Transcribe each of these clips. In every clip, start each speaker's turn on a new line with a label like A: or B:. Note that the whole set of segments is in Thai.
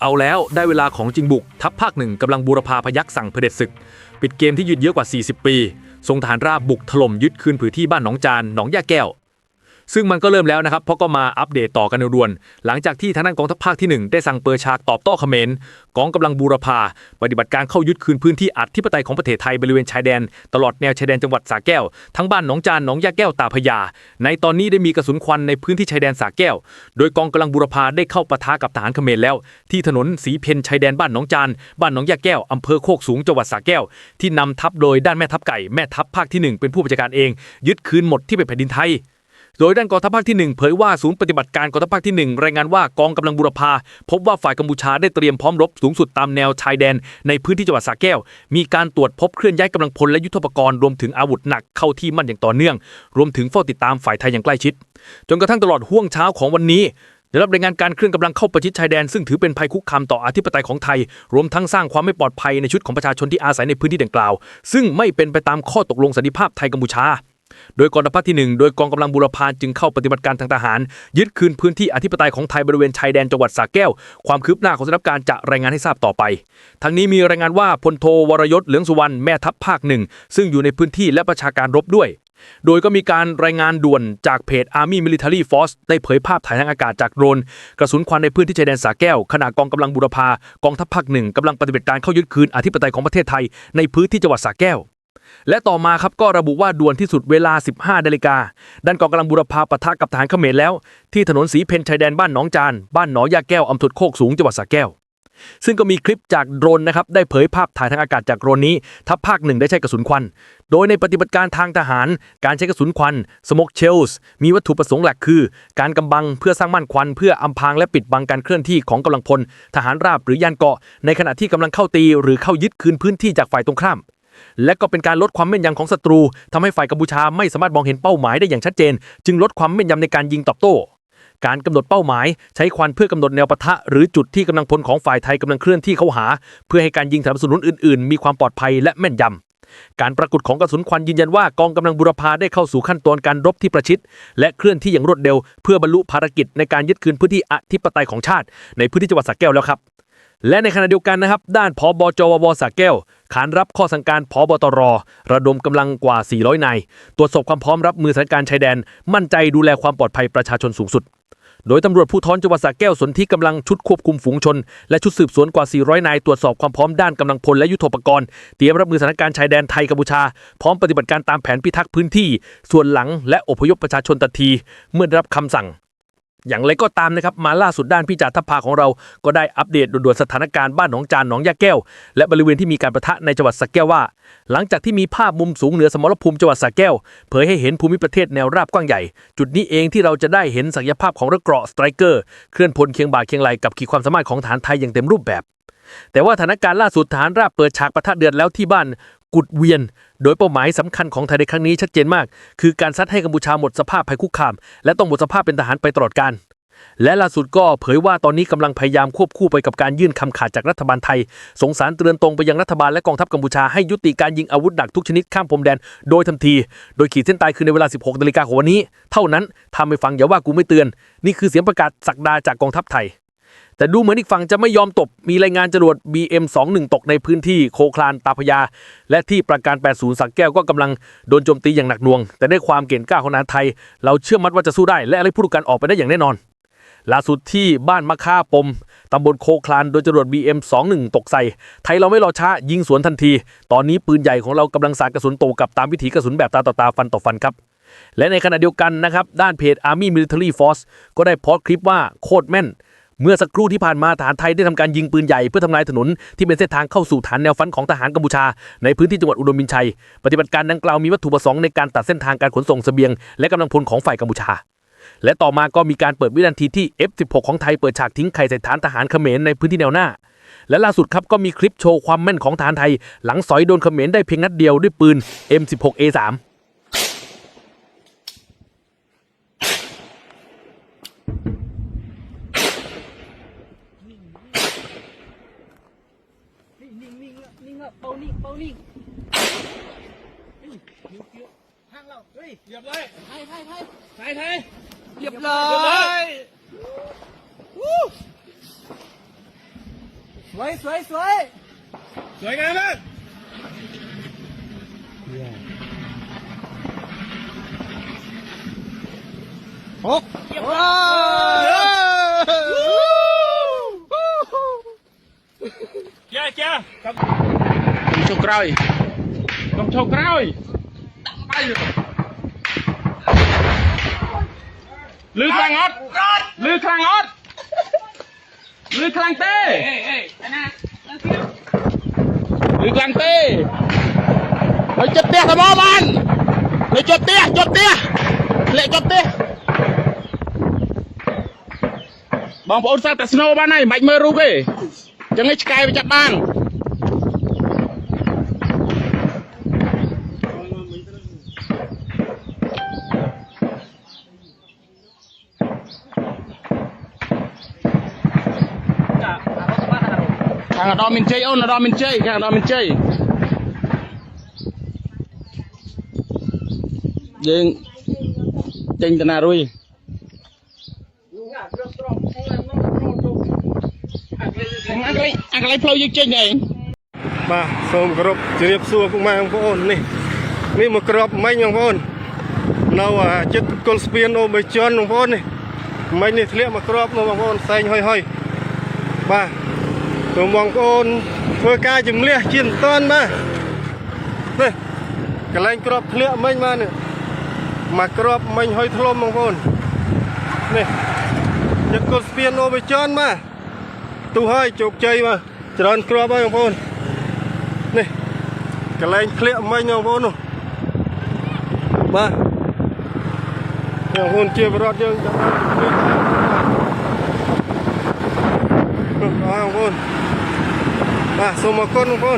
A: เอาแล้วได้เวลาของจริงบุกทัพภาคหนึ่งกำลังบูรพาพยัคฆ์สั่งเผด็จศึกปิดเกมที่ยืดเยื้อกว่า40ปีทรงทหารราบบุกถล่มยึดคืนผืนที่บ้านหนองจานหนองยาแก้วซึ่งมันก็เริ่มแล้วนะครับเพราะก็มาอัปเดตต่อกันด่วนหลังจากที่ทางด้านกองทัพภาคที่1ได้สั่งเปิดฉากตอบโต้เขมรกองกำลังบูรพาปฏิบัติการเข้ายึดคืนพื้นที่อธิปไตยของประเทศไทยบริเวณชายแดนตลอดแนวชายแดนจังหวัดสระแก้วทั้งบ้านหนองจานหนองยาแก้วตาพญาในตอนนี้ได้มีกระสุนควันในพื้นที่ชายแดนสระแก้วโดยกองกำลังบูรพาได้เข้าปะทะกับทหารเขมรแล้วที่ถนนสีเพนชายแดนบ้านหนองจานบ้านหนองยาแก้วอำเภอโคกสูงจังหวัดสระแก้วที่นำทัพโดยด้านแม่ทัพไก่แม่ทัพภาคที่1เป็นผู้บัญชาการเองยึดคืนหมดที่เป็นแผ่นดินไทยโดยด้านกองทัพภาคที่1เผยว่าศูนย์ปฏิบัติการกองทัพภาคที่1รายงานว่ากองกำลังบูรพาพบว่าฝ่ายกัมพูชาได้เตรียมพร้อมรบสูงสุดตามแนวชายแดนในพื้นที่จังหวัดสระแก้วมีการตรวจพบเคลื่อนย้ายกำลังพลและยุทโธปกรณ์รวมถึงอาวุธหนักเข้าที่มั่นอย่างต่อเนื่องรวมถึงเฝ้าติดตามฝ่ายไทยอย่างใกล้ชิดจนกระทั่งตลอดห้วงเช้าของวันนี้ได้รับรายงานการเคลื่อนกำลังเข้าประชิดชายแดนซึ่งถือเป็นภัยคุกคามต่ออธิปไตยของไทยรวมทั้งสร้างความไม่ปลอดภัยในชุดของประชาชนที่อาศัยในพื้นที่ดังกล่าวซึ่งไม่เป็นไปตามข้อตกลงสันติภาพไทยกัมพูชาโดยกองทัพภาคที่1โดยกองกำลังบูรพาจึงเข้าปฏิบัติการทางทหารยึดคืนพื้นที่อธิปไตยของไทยบริเวณชายแดนจังหวัดสระแก้วความคืบหน้าของสถานการณ์จะรายงานให้ทราบต่อไปทั้งนี้มีรายงานว่าพลโทวรยศเหลืองสุวรรณแม่ทัพภาค1ซึ่งอยู่ในพื้นที่และประชาการรบด้วยโดยก็มีการรายงานด่วนจากเพจ Army Military Force ได้เผยภาพถ่ายทางอากาศจากโดรนกระสุนควันในพื้นที่ชายแดนสระแก้วขณะกองกำลังบูรพากองทัพภาค1กำลังปฏิบัติการเข้ายึดคืนอธิปไตยของประเทศไทยในพื้นที่จังหวัดสระแก้วและต่อมาครับก็ระบุว่าด่วนที่สุดเวลา 15 นาฬิกาด้านกองกำลังบูรพาปะทะกับทหารเขมรแล้วที่ถนนสีเพนชายแดนบ้านหนองจานบ้านหนองยาแก้วอำเภอโคกสูงจังหวัดสระแก้วซึ่งก็มีคลิปจากโดรนนะครับได้เผยภาพถ่ายทางอากาศจากโดรนนี้ทัพภาค1ได้ใช้กระสุนควันโดยในปฏิบัติการทางทหารการใช้กระสุนควัน Smoke Shells มีวัตถุประสงค์หลักคือการกำบังเพื่อสร้างม่านควันเพื่ออำพรางและปิดบังการเคลื่อนที่ของกำลังพลทหารราบหรือยานเกาะในขณะที่กำลังเข้าตีหรือเข้ายึดคืนพื้นที่จากฝ่ายตรงข้ามและก็เป็นการลดความแม่นยำของศัตรูทำให้ฝ่ายกัมพูชาไม่สามารถมองเห็นเป้าหมายได้อย่างชัดเจนจึงลดความแม่นยำในการยิงตอบโต้การกำหนดเป้าหมายใช้ควันเพื่อกำหนดแนวปะทะหรือจุดที่กำลังพลของฝ่ายไทยกำลังเคลื่อนที่เข้าหาเพื่อให้การยิงสนับสนุนอื่นๆมีความปลอดภัยและแม่นยำการปรากฏของกระสุนควันยืนยันว่ากองกำลังบูรพาได้เข้าสู่ขั้นตอนการรบที่ประชิดและเคลื่อนที่อย่างรวดเร็วเพื่อบรรลุภารกิจในการยึดคืนพื้นที่อธิปไตยของชาติในพื้นที่จังหวัดสระแก้วแล้วครับและในขณะเดียวกันนะครับด้านผบ.จวว.สระแก้วขานรับข้อสั่งการผบ.ตร.ระดมกำลังกว่า400นายตรวจสอบความพร้อมรับมือสถานการณ์ชายแดนมั่นใจดูแลความปลอดภัยประชาชนสูงสุดโดยตำรวจภูธรจังหวัดสระแก้วสนธิกำลังชุดควบคุมฝูงชนและชุดสืบสวนกว่า400นายตรวจสอบความพร้อมด้านกำลังพลและยุทโธปกรณ์เตรียมรับมือสถานการณ์ชายแดนไทยกัมพูชาพร้อมปฏิบัติการตามแผนพิทักษ์พื้นที่ส่วนหลังและอพยพประชาชนทันทีเมื่อได้รับคำสั่งอย่างไรก็ตามนะครับมาล่าสุดด้านพี่จ่าทัพพาของเราก็ได้อัปเดตด่วนๆสถานการณ์บ้านหนองจานหนองยาแก้วและบริเวณที่มีการปะทะในจังหวัดสระแก้วว่าหลังจากที่มีภาพมุมสูงเหนือสมรภูมิจังหวัดสระแก้วเผยให้เห็นภูมิประเทศแนวราบกว้างใหญ่จุดนี้เองที่เราจะได้เห็นศักยภาพของรถเกราะสไตรเกอร์เคลื่อนพลเคียงบ่าเคียงไหลกับขีดความสามารถของทหารไทยอย่างเต็มรูปแบบแต่ว่าสถานการณ์ล่าสุดทหารราบเปิดฉากปะทะเดือดแล้วที่บ้านกุดเวียนโดยเป้าหมายสำคัญของไทยในครั้งนี้ชัดเจนมากคือการซัดให้กัมพูชาหมดสภาพภัยคุกคามและต้องหมดสภาพเป็นทหารไปตลอดกาลและล่าสุดก็เผยว่าตอนนี้กำลังพยายามควบคู่ไปกับการยื่นคำขาดจากรัฐบาลไทยส่งสารเตือนตรงไปยังรัฐบาลและกองทัพกัมพูชาให้ยุติการยิงอาวุธหนักทุกชนิดข้ามพรมแดนโดยทันทีโดยขีดเส้นตายคือในเวลา 16 นาฬิกาของวันนี้เท่านั้นถ้าไม่ฟังอย่าว่ากูไม่เตือนนี่คือเสียงประกาศศักดาจากกองทัพไทยแต่ดูเหมือนอีกฝั่งจะไม่ยอมตบมีรายงานจรวด BM21 ตกในพื้นที่โคคลานตาพญาและที่ปราการ80สระแก้วก็กำลังโดนโจมตีอย่างหนักหน่วงแต่ด้วยความเก่งกล้าของทหารไทยเราเชื่อมั่นว่าจะสู้ได้และไล่ผู้รุกการออกไปได้อย่างแน่นอนล่าสุดที่บ้านมะค่าปมตำบลโคคลานโดยจรวด BM21 ตกใส่ไทยเราไม่รอช้ายิงสวนทันทีตอนนี้ปืนใหญ่ของเรากำลังสาดกระสุนโตกับตามวิถีกระสุนแบบตาต่อตาฟันต่อฟันครับและในขณะเดียวกันนะครับด้านเพจ Army Military Force ก็ได้โพสต์คลิปว่าโคตรแม่นเมื่อสักครู่ที่ผ่านมาทหารไทยได้ทำการยิงปืนใหญ่เพื่อทำลายถนนที่เป็นเส้นทางเข้าสู่ฐานแนวฟันของทหารกัมพูชาในพื้นที่จังหวัดอุดมมินชัยปฏิบัติการดังกล่าวมีวัตถุประสงค์ในการตัดเส้นทางการขนส่งเสบียงและกำลังพลของฝ่ายกัมพูชาและต่อมาก็มีการเปิดวินาทีที่ F16 ของไทยเปิดฉากทิ้งไข่ใส่ฐานทหารเขมรในพื้นที่แนวหน้าและล่าสุดครับก็มีคลิปโชว์ความแม่นของทหารไทยหลังสอยโดนเขมรได้เพียงนัดเดียวด้วยปืน M16A3 นิ่งเป่านิ่งห้างเราเฮ้ยเหยียบเลยไทยเหยียบเลย
B: วยงามมากหกว้าวแก่ต้องโชว์กล้อยต้องโชว์กล้อยไปลือคลังออดลือคลังออดลือคลังเต้ลือคลังเต้เฮ้ยจดเตี้ยสมอมันเฮ้ยจดเตี้ยเละจดเตี้ยบองปอนซัดแต่สโนว์บ้านไหนไม่เมื่อรู้เว้ยจังไงสกายไปจัดบ้างทางดอมินเจย์ดอมินเจย์ทางดอมินเจย์ยิงเจงตนารุยอะไรเพลย์ยิงเจงไงมาส่งกรบเจียบซัวพวกมาของพ่อนี่มากรบไม่ของพ่อเราจัดกลสเปียนโอเบจอนของพ่อนี่ไม่นี่เลี้ยมากรบของพ่อใส่ห้อยมาตัวมองพ่อเพื่อการจุ่มเลี้ยจิ้มต้นมาเนี่ยกระไรกรบเลี้ยไม่มาเนี่ยมากรบไม่ห้อยทลมของพ่อนี่จัดกลสเปียนโอเบจอนมาตู้ให้จุกใจมาจานกรอบไปของพ่อนี่กระไรเคลี้ยไม่ของพ่อนู่มาของพ่อเจี๊ยบรอดยังของพ่อมาสมคนของพ่อ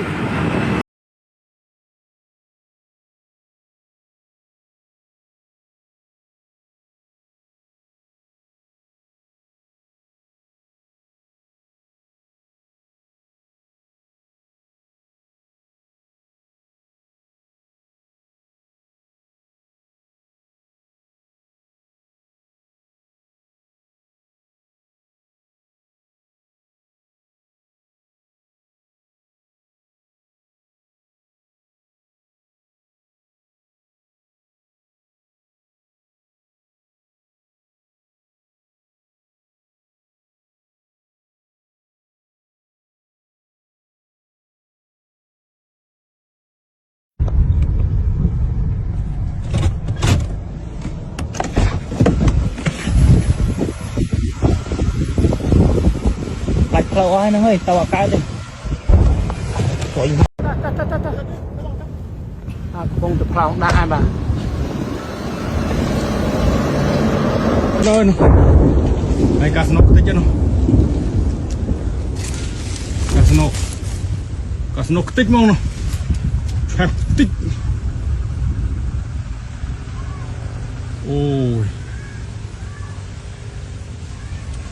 B: เราให้นะเฮ้ยตะวันใกล้เลยสวยคงจะพลาวได้ป่ะเลยนู่ไอ้กาสโนกติดนู่กาสโนกติดมองนู่แทบติดโอ้ย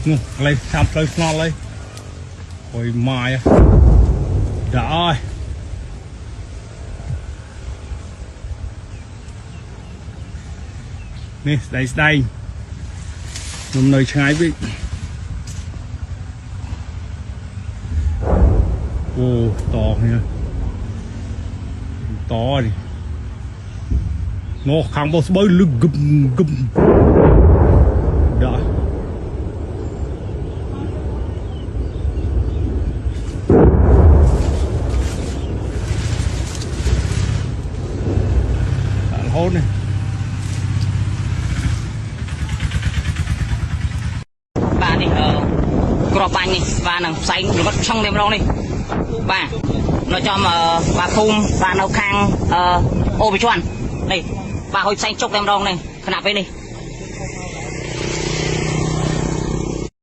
B: นู่อะไรทำเลยนอนเลยโอ้ยมาอ่ะได้นี่ได้นุ่มเนยใช้ไปโอ้ต่อเนี่ยต่อดิงอขังบอสบอยลึกกึมได้โหนี่บ้านนี่กรอบบ้านนี่บ้านนั่งใส่หรือว่าช่องเต็มรองนี่บ้านเราจอมบ้านภูมิบ้านเอาคางโอไปชวนนี่บ้านหอยใส่จกเต็มรองนี่ขนาดไปนี่